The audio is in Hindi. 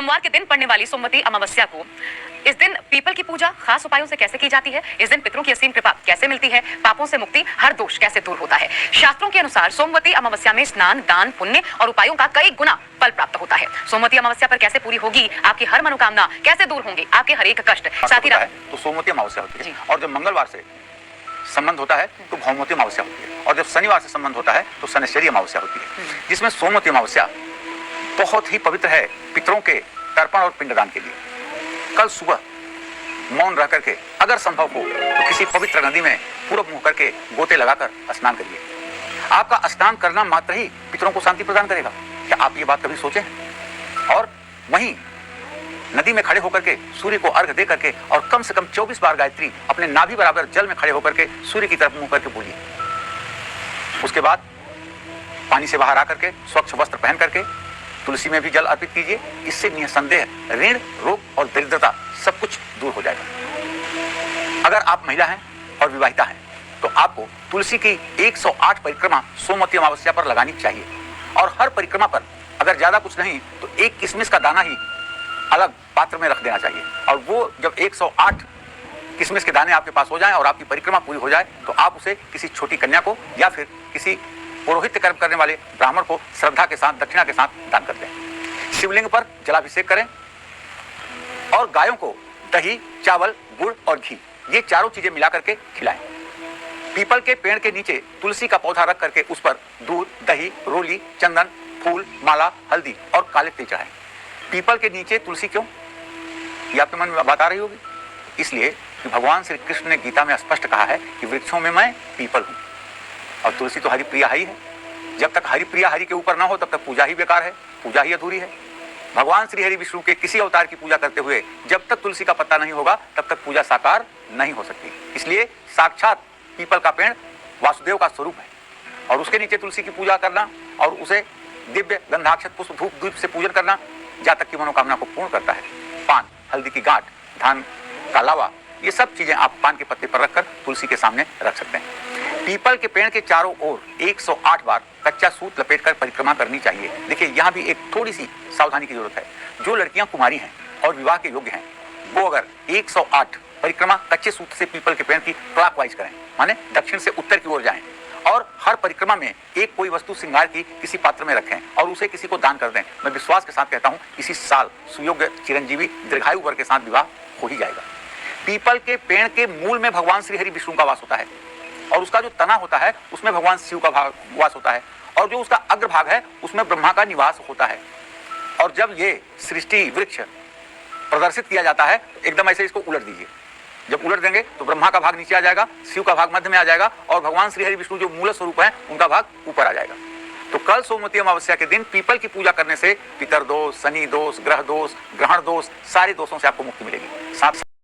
सोमवार के दिन पड़ने वाली सोमवती अमावस्या को इस दिन पीपल की पूजा खास उपायों से कैसे की जाती है, इस दिन पितरों की असीम कृपा कैसे मिलती है, पापों से मुक्ति, हर दोष कैसे दूर होता है। शास्त्रों के अनुसार सोमवती अमावस्या में स्नान, दान, पुण्य और उपायों का कई गुना फल प्राप्त होता है। सोमवती अमावस्या पर कैसे पूरी होगी आपकी हर मनोकामना, कैसे दूर होंगे आपके हर एक कष्ट, साथ ही तो सोमवती अमावस्या होती है। और जब मंगलवार से संबंध होता है तो भौमवती अमावस्या होती है, और जब शनिवार से संबंध होता है तो शनिश्चरी अमावस्या होती है, जिसमें सोमवती अमावस्या बहुत ही पवित्र है पितरों के तर्पण और पिंडदान के लिए। कल सुबह मौन रह करके अगर संभव हो तो किसी पवित्र नदी में पूरब मुंह करके गोते लगाकर स्नान करिए। आपका स्नान करना मात्र ही पितरों को शांति प्रदान करेगा। क्या आप ये बात कभी सोचे? और वहीं नदी में खड़े होकर के सूर्य को अर्घ दे करके और कम से कम 24 बार गायत्री अपने नाभि बराबर जल में खड़े होकर के सूर्य की तरफ मुंह करके बोलिए। उसके बाद पानी से बाहर आकर के स्वच्छ वस्त्र पहन करके तुलसी में भी जल अर्पित कीजिए। इससे निसंदेह ऋण, रोग और दरिद्रता सब कुछ दूर हो जाएगा। अगर आप महिला हैं और विवाहिता हैं तो आपको तुलसी की 108 परिक्रमा सोमवती अमावस्या पर लगानी चाहिए, और हर परिक्रमा पर अगर ज्यादा कुछ नहीं तो एक किशमिश का दाना ही अलग पात्र में रख देना चाहिए। और वो जब 108 किशमिश के दाने आपके पास हो जाएं और आपकी परिक्रमा पूरी हो जाए तो आप उसे किसी छोटी कन्या को या फिर किसी पुरोहित कर्म करने वाले ब्राह्मण को श्रद्धा के साथ, दक्षिणा के साथ दान कर दें। शिवलिंग पर जलाभिषेक करें और गायों को दही, चावल, गुड़ और घी ये चारों चीजें मिला करके खिलाएं। पीपल के पेड़ के नीचे तुलसी का पौधा रख करके उस पर दूध, दही, रोली, चंदन, फूल, माला, हल्दी और काले तिल चढ़ाएं। पीपल के नीचे तुलसी क्यों, ये आपके मन में बात आ रही होगी। इसलिए कि भगवान श्री कृष्ण ने गीता में स्पष्ट कहा है कि वृक्षों में मैं पीपल हूं, और तुलसी तो हरिप्रिया ही है। जब तक हरिप्रिया हरि के ऊपर ना हो तब तक पूजा ही बेकार है, पूजा ही अधूरी है। भगवान श्री हरि विष्णु के किसी अवतार की पूजा करते हुए जब तक तुलसी का पत्ता नहीं होगा तब तक पूजा साकार नहीं हो सकती। इसलिए साक्षात पीपल का पेड़ वासुदेव का स्वरूप है, और उसके नीचे तुलसी की पूजा करना और उसे दिव्य गंधाक्षत पुष्प धूप दीप से पूजन करना जातक की मनोकामना को पूर्ण करता है। पान, हल्दी की गांठ, धान का लावा, ये सब चीजें आप पान के पत्ते पर रखकर तुलसी के सामने रख सकते हैं। पीपल के पेड़ के चारों ओर 108 बार कच्चा सूत लपेटकर परिक्रमा करनी चाहिए। देखिए यहाँ भी एक थोड़ी सी सावधानी की जरूरत है। जो लड़कियां कुमारी हैं और विवाह के योग्य हैं वो अगर 108 परिक्रमा कच्चे सूत से पीपल के पेड़ की क्लॉकवाइज करें, माने दक्षिण से उत्तर की ओर जाएं, और हर परिक्रमा में एक कोई वस्तु श्रृंगार की किसी पात्र में रखें और उसे किसी को दान कर दें। मैं विश्वास के साथ कहता हूं इसी साल सुयोग्य चिरंजीवी दीर्घायु वर के साथ विवाह हो ही जाएगा। पीपल के पेड़ के मूल में भगवान श्री हरि विष्णु का वास होता है, और उसका जो तना होता है उसमें भगवान शिव का वास होता है, और जो उसका अग्रभाग है उसमें ब्रह्मा का निवास होता है। और जब ये सृष्टि वृक्ष प्रदर्शित किया जाता है एकदम ऐसे इसको उलट दीजिए। जब उलट देंगे तो ब्रह्मा का भाग नीचे आ जाएगा, शिव का भाग मध्य में आ जाएगा, और भगवान श्री हरि विष्णु जो मूल स्वरूप है उनका भाग ऊपर आ जाएगा। तो कल सोमवती अमावस्या के दिन पीपल की पूजा करने से पितर दोष, शनि दोष, ग्रह दोष, ग्रहण दोष, सारे दोषों से आपको मुक्ति मिलेगी। साथ